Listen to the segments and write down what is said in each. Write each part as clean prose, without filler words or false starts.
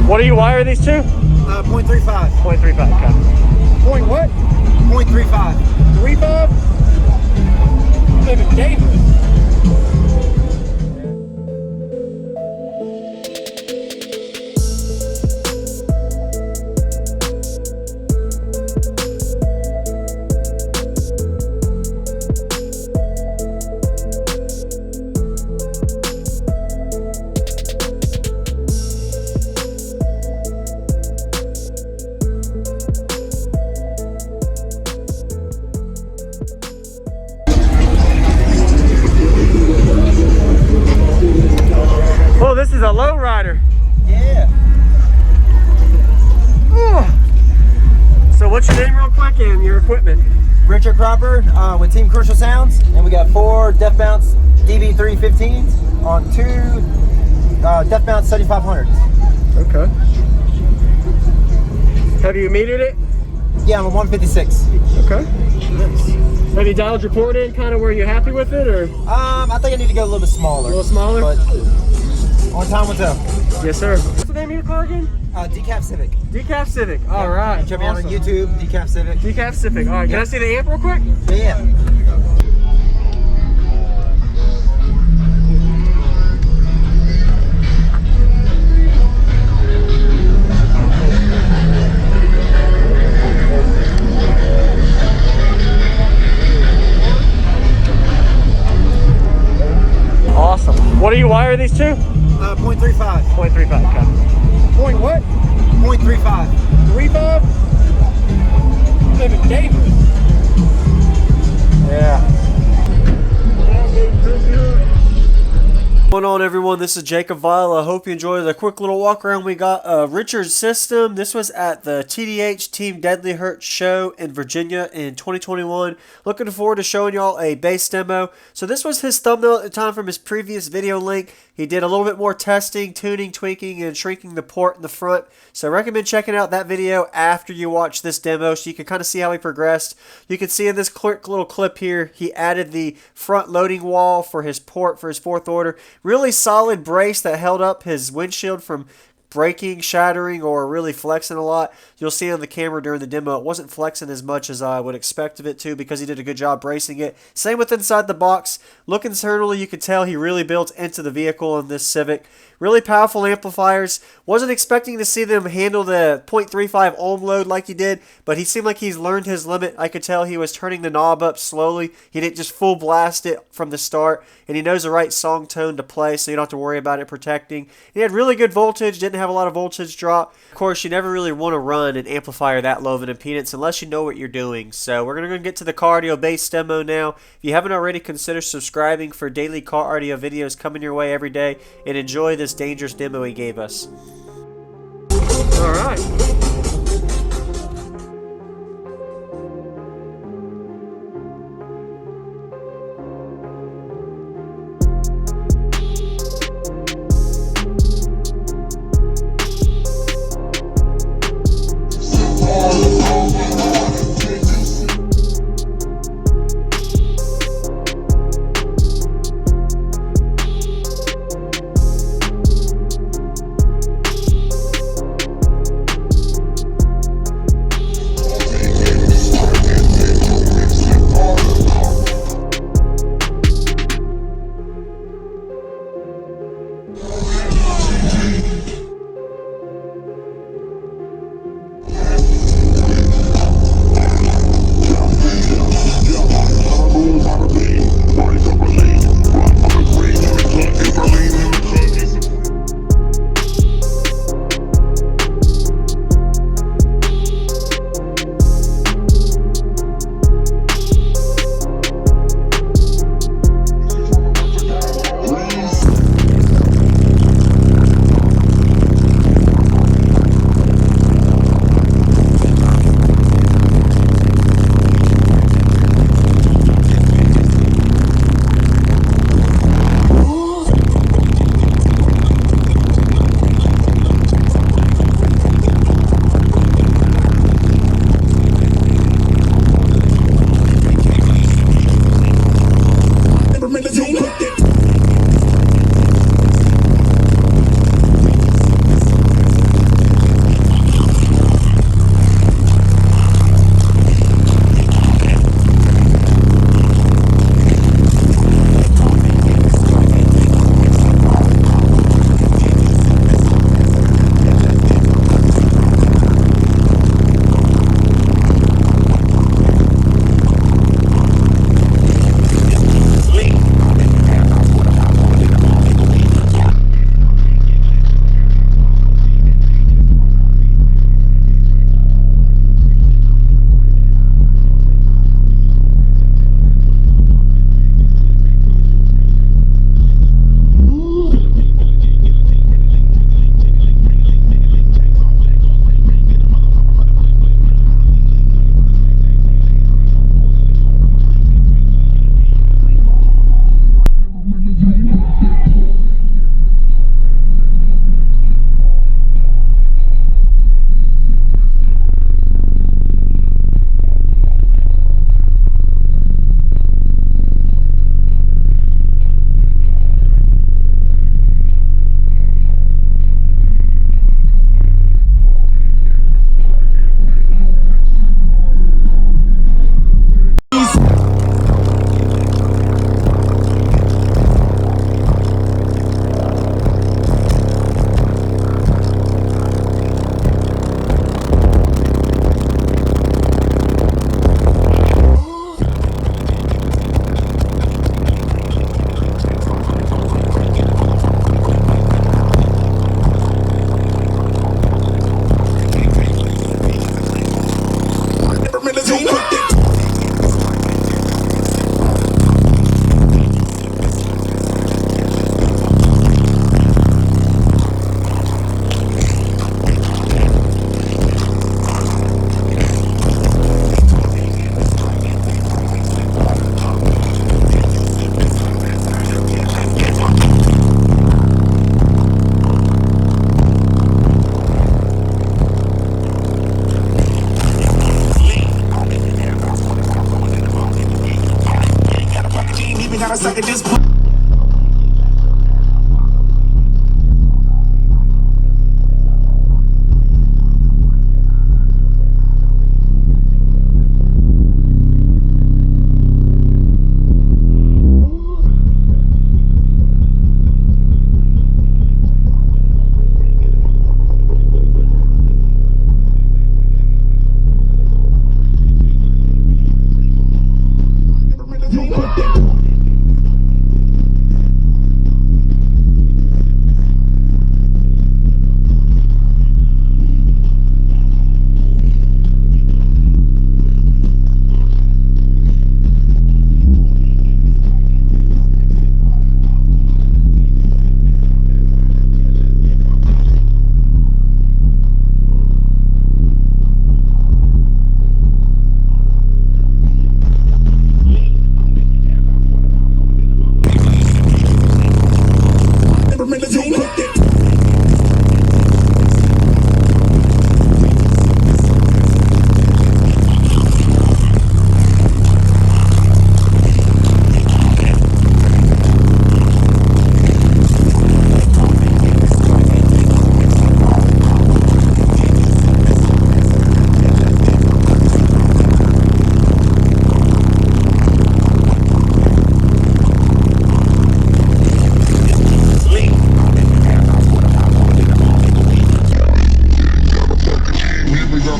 What do you wire these to? 0.35. 0.35, okay. Point what? 0.35. 35? Living dangerous. Oh, this is a low rider. Yeah. Oh. So what's your name real quick and your equipment? Richard Cropper with Team Crucial Sounds, and we got 4 Def Bounce DB315s on 2 Def Bounce 7500s. Okay. Have you metered it? Yeah, I'm a 156. Okay. Nice. Have you dialed your port in kind of where you're happy with it, or? I think I need to go a little bit smaller. A little smaller? But on time will tell. Yes, sir. What's the name of your car again? Decaf Civic. Decaf Civic. All right. Check me out on YouTube, Decaf Civic. Decaf Civic. All right. Can I see the amp real quick? Yeah. Awesome. What do you wire these to? 0.35. 0.35, okay. Point what? 0.35. 35? Living dangerous. Yeah. What's going on, everyone? This is JacobViral. I hope you enjoyed the quick little walk around. We got Richard's system. This was at the TDH Team Deadly Hurt show in Virginia in 2021. Looking forward to showing y'all a bass demo. So this was his thumbnail at the time from his previous video link. He did a little bit more testing, tuning, tweaking, and shrinking the port in the front. So I recommend checking out that video after you watch this demo so you can kind of see how he progressed. You can see in this quick little clip here, he added the front loading wall for his port for his 4th order. Really solid brace that held up his windshield from breaking, shattering, or really flexing a lot. You'll see on the camera during the demo, it wasn't flexing as much as I would expect of it to because he did a good job bracing it. Same with inside the box. Look internally, you can tell he really built into the vehicle in this Civic. Really powerful amplifiers. Wasn't expecting to see them handle the 0.35 ohm load like he did, but he seemed like he's learned his limit. I could tell he was turning the knob up slowly. He didn't just full blast it from the start, and he knows the right song tone to play, so you don't have to worry about it protecting. He had really good voltage, didn't have a lot of voltage drop. Of course, you never really want to run an amplifier that low of an impedance unless you know what you're doing. So we're going to get to the car audio bass demo now. If you haven't already, consider subscribing for daily car audio videos coming your way every day, and enjoy this dangerous demo he gave us. All right.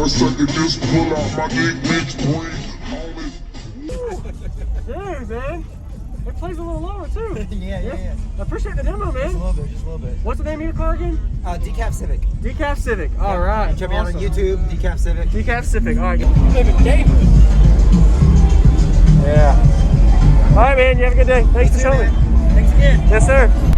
First I could just pull out my big bitch brain. Dang, man. It plays a little lower too. yeah. I appreciate the demo, man. Just a little bit. What's the name of your car again? Decaf Civic. Decaf Civic. All right. Check me out on YouTube, Decaf Civic. Decaf Civic. All right. David. Yeah. All right, man. You have a good day. Thanks for showing me. Thanks again. Yes, sir.